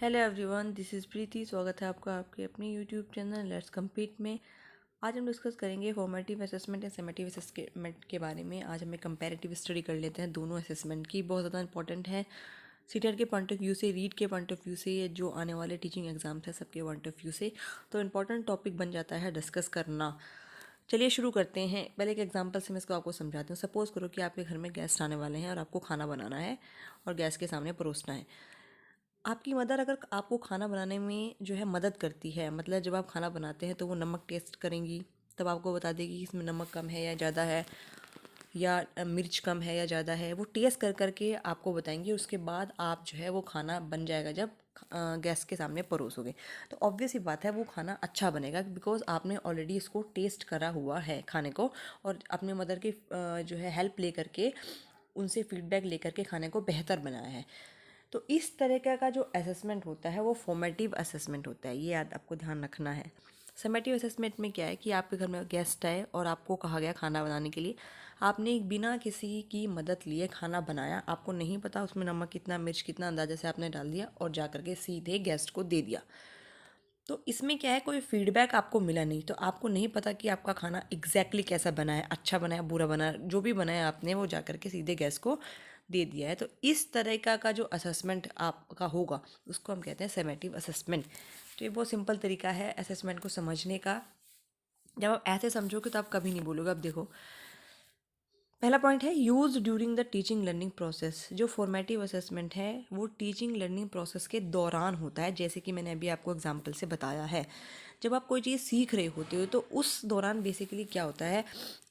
Hello everyone, this is प्रीति। स्वागत है आपका आपके अपने यूट्यूब चैनल लेट्स कम्पीट में। आज हम डिस्कस करेंगे फॉर्मेटिव असेसमेंट या समेटिव असेसमेंट के बारे में। आज हमें कंपैरेटिव स्टडी कर लेते हैं दोनों असेसमेंट की। बहुत ज़्यादा इंपॉर्टेंट है सीटेट के पॉइंट ऑफ व्यू से, रीड के पॉइंट ऑफ व्यू से, जो आने वाले टीचिंग एग्जाम्स हैं सबके पॉइंट ऑफ व्यू से। तो इंपॉर्टेंट टॉपिक बन जाता है डिस्कस करना। चलिए शुरू करते हैं। पहले एक एग्जांपल से मैं इसको आपको समझाती हूँ। सपोज़ करो कि आपके घर में गेस्ट आने वाले हैं और आपको खाना बनाना है और गैस के सामने परोसना है। आपकी मदर अगर आपको खाना बनाने में जो है मदद करती है, मतलब जब आप खाना बनाते हैं तो वो नमक टेस्ट करेंगी, तब आपको बता देगी कि इसमें नमक कम है या ज़्यादा है, या मिर्च कम है या ज़्यादा है। वो टेस्ट कर करके आपको बताएंगी। उसके बाद आप जो है वो खाना बन जाएगा जब गैस के सामने परोसोगे। तो ऑब्वियस ही बात है वो खाना अच्छा बनेगा, बिकॉज आपने ऑलरेडी इसको टेस्ट करा हुआ है खाने को, और अपने मदर की जो है हेल्प ले करके, उनसे फीडबैक लेकर के खाने को बेहतर बनाया है। तो इस तरह का जो असेसमेंट होता है वो फॉर्मेटिव असेसमेंट होता है। ये याद आपको ध्यान रखना है। समेटिव असेसमेंट में क्या है कि आपके घर में गेस्ट आए और आपको कहा गया खाना बनाने के लिए। आपने बिना किसी की मदद लिए खाना बनाया। आपको नहीं पता उसमें नमक कितना, मिर्च कितना, अंदाजे से आपने डाल दिया और जा करके सीधे गेस्ट को दे दिया। तो इसमें क्या है, कोई फीडबैक आपको मिला नहीं, तो आपको नहीं पता कि आपका खाना एग्जैक्टली कैसा बना है, अच्छा बना है, बुरा बना है। जो भी बनाया आपने वो जा करके सीधे गैस को दे दिया है। तो इस तरह का जो असेसमेंट आपका होगा उसको हम कहते हैं समेटिव असेसमेंट। तो ये बहुत सिंपल तरीका है असेसमेंट को समझने का। जब आप ऐसे समझोगे तो आप कभी नहीं बोलोगे। अब देखो, पहला पॉइंट है use during the teaching learning process. जो फॉर्मेटिव असेसमेंट है वो टीचिंग लर्निंग प्रोसेस के दौरान होता है, जैसे कि मैंने अभी आपको एग्जांपल से बताया है। जब आप कोई चीज़ सीख रहे होते हो तो उस दौरान बेसिकली क्या होता है,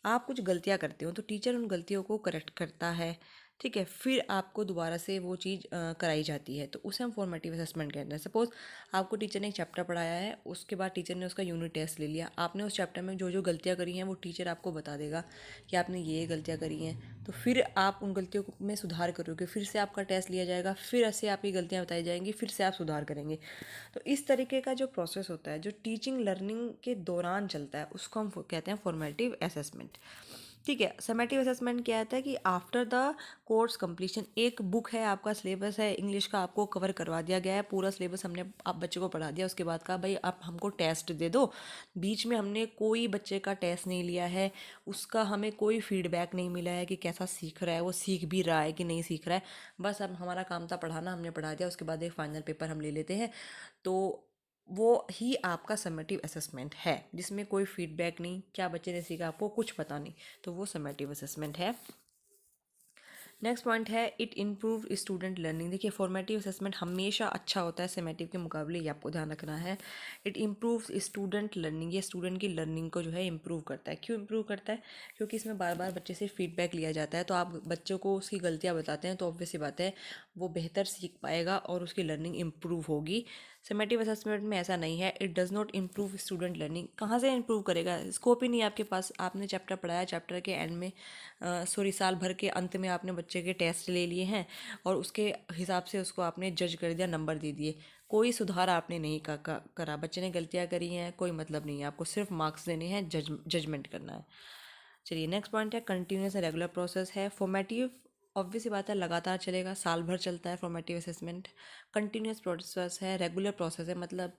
आप कुछ गलतियाँ करते हो तो टीचर उन गलतियों को करेक्ट करता है। ठीक है, फिर आपको दोबारा से वो चीज़ कराई जाती है, तो उसे हम फॉर्मेटिव असेसमेंट कहते हैं। सपोज आपको टीचर ने एक चैप्टर पढ़ाया है, उसके बाद टीचर ने उसका यूनिट टेस्ट ले लिया। आपने उस चैप्टर में जो जो गलतियाँ करी हैं वो टीचर आपको बता देगा कि आपने ये गलतियाँ करी हैं। तो फिर आप उन गलतियों में सुधार करोगे, फिर से आपका टेस्ट लिया जाएगा, फिर ऐसे आपकी गलतियाँ बताई जाएंगी, फिर से आप सुधार करेंगे। तो इस तरीके का जो प्रोसेस होता है जो टीचिंग लर्निंग के दौरान चलता है उसको हम कहते हैं फॉर्मेटिव असेसमेंट। ठीक है, समेटिव असेसमेंट क्या आता है कि आफ्टर द कोर्स कंप्लीशन, एक बुक है, आपका सिलेबस है इंग्लिश का, आपको कवर करवा दिया गया है, पूरा सिलेबस हमने आप बच्चे को पढ़ा दिया। उसके बाद कहा भाई आप हमको टेस्ट दे दो। बीच में हमने कोई बच्चे का टेस्ट नहीं लिया है, उसका हमें कोई फीडबैक नहीं मिला है कि कैसा सीख रहा है, वो सीख भी रहा है कि नहीं सीख रहा है। बस अब हमारा काम था पढ़ाना, हमने पढ़ा दिया। उसके बाद एक फाइनल पेपर हम ले लेते हैं। तो वो ही आपका समेटिव असेसमेंट है, जिसमें कोई फीडबैक नहीं, क्या बच्चे ने सीखा आपको कुछ पता नहीं। तो वो समेटिव असेसमेंट है। नेक्स्ट पॉइंट है इट इम्प्रूव स्टूडेंट लर्निंग। देखिए, फॉर्मेटिव असेसमेंट हमेशा अच्छा होता है समेटिव के मुकाबले, ये आपको ध्यान रखना है। इट इम्प्रूव स्टूडेंट लर्निंग, ये स्टूडेंट की लर्निंग को जो है इम्प्रूव करता है। क्यों इम्प्रूव करता है? क्योंकि इसमें बार बार बच्चे से फीडबैक लिया जाता है। तो आप बच्चों को उसकी गलतियाँ बताते हैं तो ऑब्वियस सी बात है वो बेहतर सीख पाएगा और उसकी लर्निंग इम्प्रूव होगी। समेटिव असेसमेंट में ऐसा नहीं है। It does not improve student learning. कहाँ से इम्प्रूव करेगा? स्कोप ही नहीं है आपके पास। आपने चैप्टर पढ़ाया, चैप्टर के एंड में साल भर के अंत में आपने बच्चे के टेस्ट ले लिए हैं और उसके हिसाब से उसको आपने जज कर दिया, नंबर दे दिए। कोई सुधार आपने नहीं करा। बच्चे ने गलतियाँ करी हैं, कोई मतलब नहीं है, आपको सिर्फ मार्क्स देने हैं, जजमेंट करना है। चलिए, नेक्स्ट पॉइंट है कंटिन्यूस एंड रेगुलर प्रोसेस है। फॉर्मेटिव ऑब्वियस सी बात है लगातार चलेगा, साल भर चलता है फॉर्मेटिव असेसमेंट। कंटिन्यूस प्रोसेस है, रेगुलर प्रोसेस है, मतलब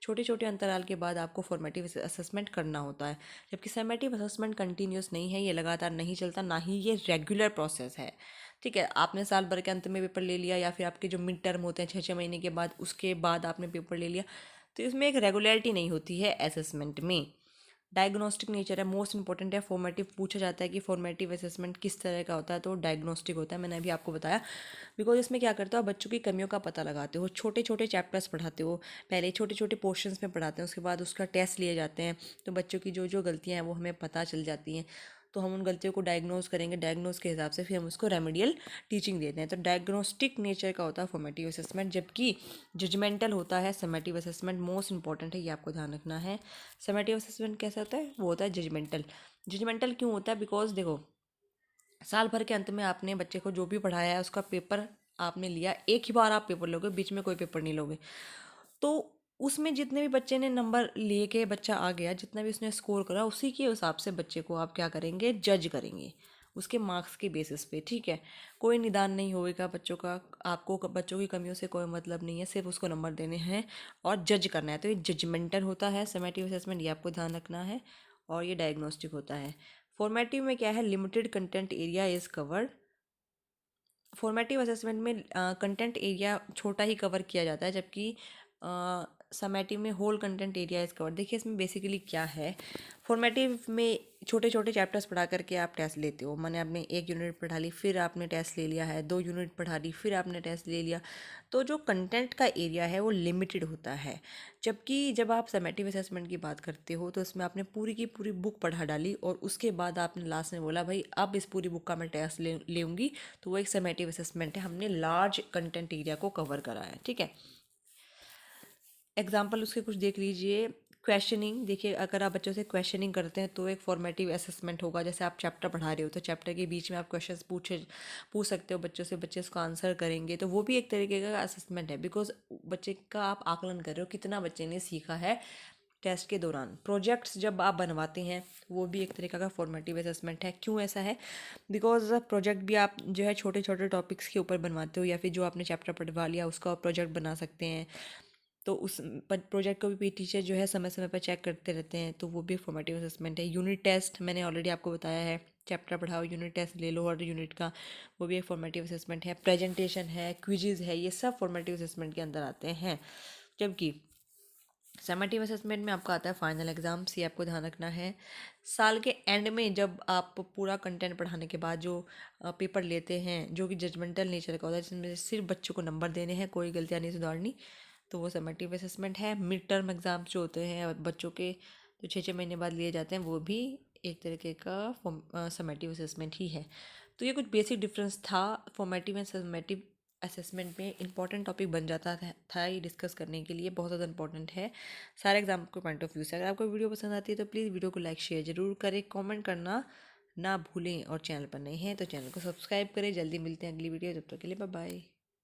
छोटे छोटे अंतराल के बाद आपको फॉर्मेटिव असेसमेंट करना होता है। जबकि समेटिव असेसमेंट कंटिन्यूस नहीं है, ये लगातार नहीं चलता, ना ही ये रेगुलर प्रोसेस है। ठीक है, आपने साल भर के अंत में पेपर ले लिया, या फिर आपके जो मिड टर्म होते हैं 6 6 महीने के बाद, उसके बाद आपने पेपर ले लिया, तो इसमें एक रेगुलरिटी नहीं होती है असेसमेंट में। डायग्नोस्टिक नेचर है, मोस्ट इंपॉर्टेंट है। फॉर्मेटिव पूछा जाता है कि फॉर्मेटिव असेसमेंट किस तरह का होता है, तो डायग्नोस्टिक होता है। मैंने अभी आपको बताया। बिकॉज इसमें क्या करते हो, आप बच्चों की कमियों का पता लगाते हो, छोटे छोटे चैप्टर्स पढ़ाते हो, पहले छोटे छोटे पोर्शंस में पढ़ाते हैं, उसके बाद उसका टेस्ट लिए जाते हैं। तो बच्चों की जो जो गलतियाँ हैं वो हमें पता चल जाती हैं। तो हम उन गलतियों को डायग्नोज करेंगे, डायग्नोज के हिसाब से फिर हम उसको रेमेडियल टीचिंग देते हैं। तो डायग्नोस्टिक नेचर का होता है फॉर्मेटिव असेसमेंट, जबकि जजमेंटल होता है समेटिव असेसमेंट। मोस्ट इंपॉर्टेंट है, ये आपको ध्यान रखना है। समेटिव असेसमेंट कैसा होता है? वो होता है जजमेंटल। जजमेंटल क्यों होता है? बिकॉज देखो, साल भर के अंत में आपने बच्चे को जो भी पढ़ाया है उसका पेपर आपने लिया, एक ही बार आप पेपर लोगे, बीच में कोई पेपर नहीं लोगे। तो उसमें जितने भी बच्चे ने नंबर लेके बच्चा आ गया, जितना भी उसने स्कोर करा, उसी के हिसाब से बच्चे को आप क्या करेंगे, जज करेंगे। उसके मार्क्स के बेसिस पे, ठीक है। कोई निदान नहीं होएगा बच्चों का, आपको बच्चों की कमियों से कोई मतलब नहीं है, सिर्फ उसको नंबर देने हैं और जज करना है। तो ये जजमेंटल होता है समेटिव असेसमेंट, ये आपको ध्यान रखना है। और ये डायग्नोस्टिक होता है। फॉर्मेटिव में क्या है, limited content area is covered. Formative assessment में कंटेंट एरिया छोटा ही कवर किया जाता है, जबकि समेटिव में whole content area is cover. देखिए इसमें बेसिकली क्या है, फॉर्मेटिव में छोटे छोटे चैप्टर्स पढ़ा करके आप टेस्ट लेते हो। मैंने आपने 1 यूनिट पढ़ा ली, फिर आपने टेस्ट ले लिया है, 2 यूनिट पढ़ा ली, फिर आपने टेस्ट ले लिया। तो जो कंटेंट का एरिया है वो लिमिटेड होता है। जबकि जब आप समेटिव असेसमेंट की बात करते हो तो उसमें आपने पूरी की पूरी बुक पढ़ा डाली और उसके बाद आपने लास्ट में बोला भाई अब इस पूरी बुक का मैं टेस्ट लेऊंगी। तो वो एक समेटिव असेसमेंट है, हमने लार्ज कंटेंट एरिया को कवर करा है, ठीक है। एग्जाम्पल उसके कुछ देख लीजिए। क्वेश्चनिंग, देखिए अगर आप बच्चों से क्वेश्चनिंग करते हैं तो एक फॉर्मेटिव असेसमेंट होगा। जैसे आप चैप्टर पढ़ा रहे हो तो चैप्टर के बीच में आप क्वेश्चंस पूछ सकते हो बच्चों से, बच्चे उसको आंसर करेंगे, तो वो भी एक तरीके का असेसमेंट है। बिकॉज बच्चे का आप आकलन कर रहे हो कितना बच्चे ने सीखा है टेस्ट के दौरान। प्रोजेक्ट्स जब आप बनवाते हैं वो भी एक तरीका का फॉर्मेटिव असेसमेंट है। क्यों ऐसा है, बिकॉज प्रोजेक्ट भी आप जो है छोटे छोटे टॉपिक्स के ऊपर बनवाते हो, या फिर जो आपने चैप्टर पढ़वा लिया उसका प्रोजेक्ट बना सकते हैं। तो उस प्रोजेक्ट को भी टीचर जो है समय समय पर चेक करते रहते हैं, तो वो भी फॉर्मेटिव असेसमेंट है। यूनिट टेस्ट मैंने ऑलरेडी आपको बताया है, चैप्टर पढ़ाओ यूनिट टेस्ट ले लो हर यूनिट का, वो भी एक फॉर्मेटिव असेसमेंट है। प्रेजेंटेशन है, क्विजेज है, ये सब फॉर्मेटिव असेसमेंट के अंदर आते हैं। जबकि समेटिव असेसमेंट में आपका आता है फाइनल एग्जाम्स, ये आपको ध्यान रखना है। साल के एंड में जब आप पूरा कंटेंट पढ़ाने के बाद जो पेपर लेते हैं जो कि जजमेंटल नेचर का होता है, जिसमें सिर्फ बच्चों को नंबर देने हैं, कोई गलतियाँ नहीं सुधारनी, तो वो समेटिव असेसमेंट है। मिड टर्म एग्ज़ाम्स जो होते हैं और बच्चों के जो 6 6 महीने बाद लिए जाते हैं, वो भी एक तरीके का समेटिव असेसमेंट ही है। तो ये कुछ बेसिक डिफरेंस था फॉर्मेटिव एंड समेटिव असेसमेंट में। इंपॉर्टेंट टॉपिक बन जाता था ये डिस्कस करने के लिए, बहुत ज़्यादा इंपॉर्टेंट है सारे एग्जाम के पॉइंट ऑफ व्यू से। अगर आपको वीडियो पसंद आती है तो प्लीज़ वीडियो को लाइक शेयर ज़रूर करें, कमेंट करना ना भूलें, और चैनल पर नए हैं तो चैनल को सब्सक्राइब करें। जल्दी मिलते हैं अगली वीडियो, तब तक के लिए बाय बाय।